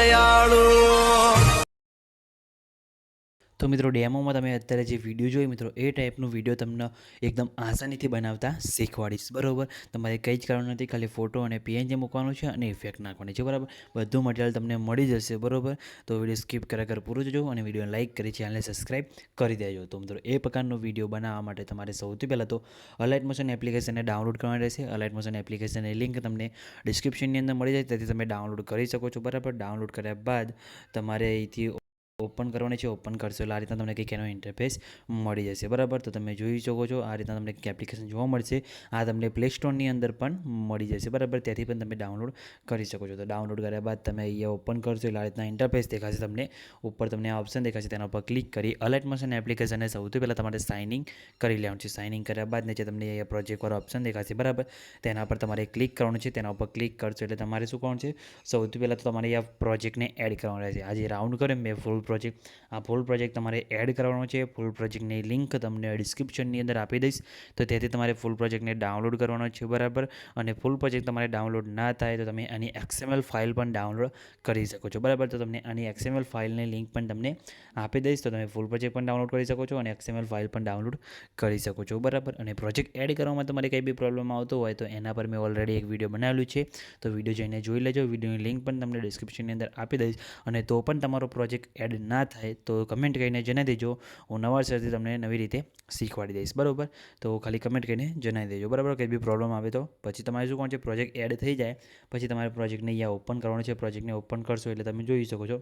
દયાળુ। તો મિત્રો ડેમોમાં તમે અત્યારે જે વિડીયો જોઈ મિત્રો એ ટાઈપનું વિડીયો તમને એકદમ આસાનીથી બનાવતા શીખવાડીશ બરાબર। તમારે કંઈ જ કારણ નથી, ખાલી ફોટો અને પીએનજી મૂકવાનું છે અને ઇફેક્ટ નાખવાની છે બરાબર। બધું મટીરિયલ તમને મળી જશે બરાબર। તો વિડીયો સ્કીપ કર પૂરું જોજો અને વિડીયો લાઇક કરી ચેનલને સબસ્ક્રાઈબ કરી દેજો। તો મિત્રો એ પ્રકારનો વિડીયો બનાવવા માટે તમારે સૌથી પહેલાં તો અલાઇટ મોશન એપ્લિકેશનને ડાઉનલોડ કરવાની રહેશે। અલાઇટ મોશન એપ્લિકેશનની લિંક તમને ડિસ્ક્રિપ્શનની અંદર મળી જાય, તેથી તમે ડાઉનલોડ કરી શકો છો બરાબર। ડાઉનલોડ કર્યા બાદ તમારે અહીંથી ઓપન કરવાની છે। ઓપન કરશો એટલે આ રીતના તમને કંઈક એનો ઇન્ટરફેસ મળી જશે બરાબર। તો તમે જોઈ શકો છો આ રીતના તમને એપ્લિકેશન જોવા મળશે। આ તમને પ્લે સ્ટોરની અંદર પણ મળી જશે બરાબર, ત્યાંથી પણ તમે ડાઉનલોડ કરી શકો છો। તો ડાઉનલોડ કર્યા બાદ તમે અહીંયા ઓપન કરશો એટલે આ રીતના ઇન્ટરફેસ દેખાશે તમને। ઉપર તમને આ ઓપ્શન દેખાશે, તેના ઉપર ક્લિક કરી અલાઇટ મોશન એપ્લિકેશનને સૌથી પહેલાં તમારે સાઇન ઇન કરી લેવાનું છે। સાઇન ઇન કર્યા બાદ નીચે તમને અહીંયા પ્રોજેક્ટવાળો ઓપ્શન દેખાશે બરાબર, તેના પર તમારે ક્લિક કરવાનું છે। તેના ઉપર ક્લિક કરશો એટલે તમારે શું કરવાનું છે, સૌથી પહેલાં તો તમારે આ પ્રોજેક્ટને એડ કરવાનો રહેશે। આ જે રાઉન્ડ કરે મેં ફૂલ પ્રોજેક્ટ, આ ફૂલ પ્રોજેક્ટ તમારે એડ કરવાનો છે। ફૂલ પ્રોજેક્ટની લિંક તમને ડિસ્ક્રિપ્શનની અંદર આપી દઈશ, તો તેથી તમારે ફૂલ પ્રોજેક્ટને ડાઉનલોડ કરવાનો છે બરાબર। અને ફૂલ પ્રોજેક્ટ તમારે ડાઉનલોડ ના થાય તો તમે આની XML ફાઇલ પણ ડાઉનલોડ કરી શકો છો બરાબર। તો તમને આની XML ફાઇલની લિંક પણ તમને આપી દઈશ, તો તમે ફૂલ પ્રોજેક્ટ પણ ડાઉનલોડ કરી શકો છો અને XML ફાઇલ પણ ડાઉનલોડ કરી શકો છો બરાબર। અને પ્રોજેક્ટ એડ કરવામાં તમારે કંઈ બી પ્રોબ્લેમ આવતો હોય તો એના પર મેં ઓલરેડી એક વિડીયો બનાવેલું છે, તો વિડીયો જઈને જોઈ લેજો। વિડીયોની લિંક પણ તમને ડિસ્ક્રિપ્શનની અંદર આપી દઈશ। અને તો પણ તમારો પ્રોજેક્ટ એડ ના થાય તો કમેન્ટ કરીને જણાવી દેજો, હું નવાસરથી તમને નવી રીતે શીખવાડી દઈશ બરાબર। તો ખાલી કમેન્ટ કરીને જણાવી દેજો બરાબર। કંઈ બી પ્રોબ્લેમ આવે તો પછી તમારે શું કરવાનું છે, પ્રોજેક્ટ એડ થઈ જાય પછી તમારે પ્રોજેક્ટને અહીંયા ઓપન કરવાનો છે। પ્રોજેક્ટને ઓપન કરશો એટલે તમે જોઈ શકો છો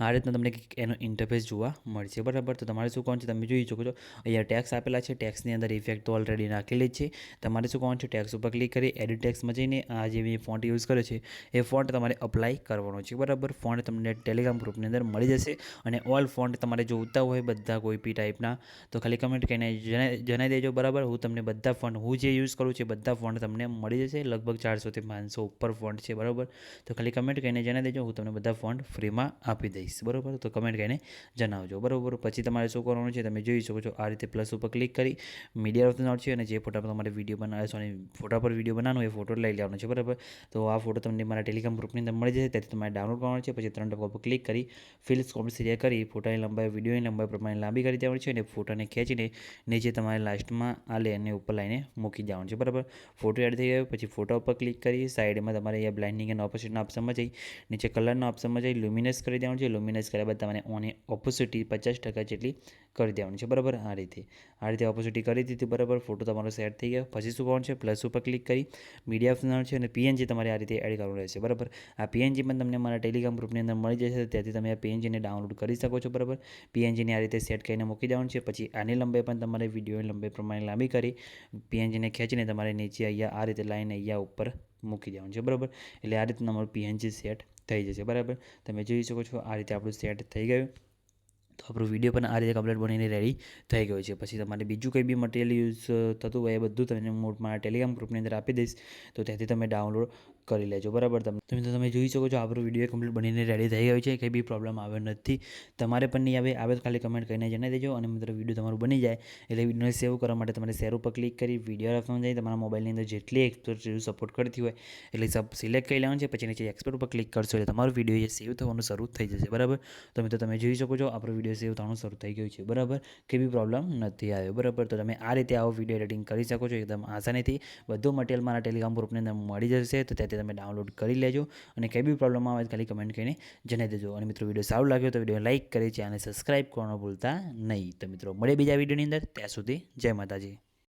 આ રીતના તમને એનો ઇન્ટરફેસ જોવા મળશે બરાબર। તો તમારે શું કરવાનું છે, તમે જોઈ શકો છો અહીંયા ટેક્સ આપેલા છે। ટેક્સની અંદર ઇફેક્ટ તો ઓલરેડી નાખેલી જ છે। તમારે શું કરવાનું છે, ટેક્સ ઉપર ક્લિક કરી એડિટ ટેક્સમાં જઈને આ જે મેં ફોન્ટ યુઝ કર્યો છે એ ફોન્ટ તમારે અપ્લાય કરવાનો છે બરાબર। ફોન્ટ તમને ટેલિગ્રામ ગ્રુપની અંદર મળી જશે અને ઓલ ફોન્ટ તમારે જોઈતા હોય બધા કોઈ બી ટાઈપના તો ખાલી કમેન્ટ કરીને જણાવી દેજો બરાબર। હું તમને બધા ફોન્ટ હું જે યુઝ કરું છું બધા ફોન્ટ તમને મળી જશે, લગભગ 400થી 500 ઉપર ફોન્ટ છે બરાબર। તો ખાલી કમેન્ટ કરીને જણાવી દેજો, હું તમને બધા ફોન્ટ ફ્રીમાં આપી દઈશ બરાબર। તો કમેન્ટ કરીને જણાવજો બરાબર। પછી તમારે શું કરવાનું છે, તમે જોઈ શકો છો આ રીતે પ્લસ ઉપર ક્લિક કરી મીડિયા ઓપ્શન આવશે અને જે ફોટા પર તમારે વિડીયો બનાવે સોરી ફોટા પર વિડીયો બનાવવાનો એ ફોટો લઈ લેવાનો છે બરાબર। તો આ ફોટો તમને મારા ટેલિગ્રામ ગ્રુપની અંદર મળી જશે, તેથી તમારે ડાઉનલોડ કરવાનો છે। પછી 3 ડોટ પર ક્લિક કરી ફિલ સ્કોપ સિરિયા કરી ફોટાની લંબાઈ વિડીયોની લંબાઈ પ્રમાણે લાંબી કરી દેવાની છે અને ફોટાને ખેંચીને નીચે તમારે લાસ્ટમાં આ લેયરને ઉપર લાઈને મૂકી દેવાનું છે બરાબર। ફોટો એડ થઈ ગયો પછી ફોટા ઉપર ક્લિક કરી સાઈડમાં તમારે અહીંયા બ્લાઇન્ડિંગ એન્ડ ઓપોઝિટના ઓપ્શનમાં જઈ નીચે કલરના ઓપ્શનમાં જઈ લ્યુમિનસ કરી દેવાનું છે। લ્યુમિનસ કર્યા બાદ તમારે ઓની ઓપોસિટી 50% જેટલી કરી દેવાની છે બરાબર। આ રીતે ઓપોસિટી કરી દીધી બરાબર। ફોટો તમારો સેટ થઈ ગયો પછી શું કરવાનું છે, પ્લસ ઉપર ક્લિક કરી મીડિયા ઓપ્શન છે અને પીએનજી તમારે આ રીતે એડ કરવાનું રહેશે બરાબર। આ પીએનજી પણ તમને મારા ટેલિગ્રામ ગ્રુપની અંદર મળી જશે, ત્યાંથી તમે આ પીએનજીને ડાઉનલોડ કરી શકો છો બરાબર। પીએનજીને આ રીતે સેટ કરીને મૂકી દેવાનું છે। પછી આની લંબાઈ પણ તમારે વિડીયોની લંબાઈ પ્રમાણે લાંબી કરી પીએનજીને ખેંચીને તમારે નીચે અહીંયા આ રીતે લાઈને અહીંયા ઉપર મૂકી દેવાનું છે બરાબર। એટલે આ રીતે તમારું પીએનજી સેટ થઈ જશે બરાબર। તમે જોઈ શકો છો આ રીતે આપણું સેટ થઈ ગયું। તો આપણું વિડીયો પણ આ રીતે કમ્પ્લીટ બનીને રેડી થઈ ગયો છે। પછી તમારે બીજું કંઈ બી મટીરિયલ યુઝ થતું હોય એ બધું તમને મારા ટેલિગ્રામ ગ્રુપની અંદર આપી દઈશ, તો ત્યાંથી તમે ડાઉનલોડ કરી લેજો બરાબર। તમે જોઈ શકો છો આપણું વિડીયો કમ્પ્લીટ બનીને રેડી થઈ ગયું છે, કંઈ બી પ્રોબ્લેમ આવ્યો નથી, તમારે પણ નહીં આવે તો ખાલી કમેન્ટ કરીને જણાવી દેજો। અને મિત્રો વિડીયો તમારું બની જાય એટલે વિડીયોને સેવ કરવા માટે તમારે શેર ઉપર ક્લિક કરી વિડીયો રાખવાનું જાય તમારા મોબાઈલની અંદર જેટલી એક્સપોર્ટ સપોર્ટ કરતી હોય એટલે સબ સિલેક્ટ કરી લેવાનું છે। પછી નીચે એક્સપોર્ટ ઉપર ક્લિક કરશો એટલે તમારું વિડીયો સેવ થવાનું શરૂ થઈ જશે બરાબર। તો મિત્રો તમે જોઈ શકો છો આપણો વિડીયો સેવ થવાનું શરૂ થઈ ગયું છે બરાબર, કંઈ બી પ્રોબ્લેમ નથી આવ્યો બરાબર। તો તમે આ રીતે આવો વિડીયો એડિટિંગ કરી શકો છો એકદમ આસાનીથી। બધું મટીરિયલ મારા ટેલિગ્રામ ગ્રુપની અંદર મળી જશે, તો ત્યાંથી તમે ડાઉનલોડ કરી લેજો અને કંઈ બી પ્રોબ્લેમ આવે તો ખાલી કમેન્ટ કરીને જણાવી દેજો। અને મિત્રો વિડીયો સારું લાગ્યો તો વિડીયો લાઇક કરી ચેનલ સબસ્ક્રાઈબ કરવાનું ભૂલતા નહીં। તો મિત્રો મળે બીજા વિડીયોની અંદર, ત્યાં સુધી જય માતાજી।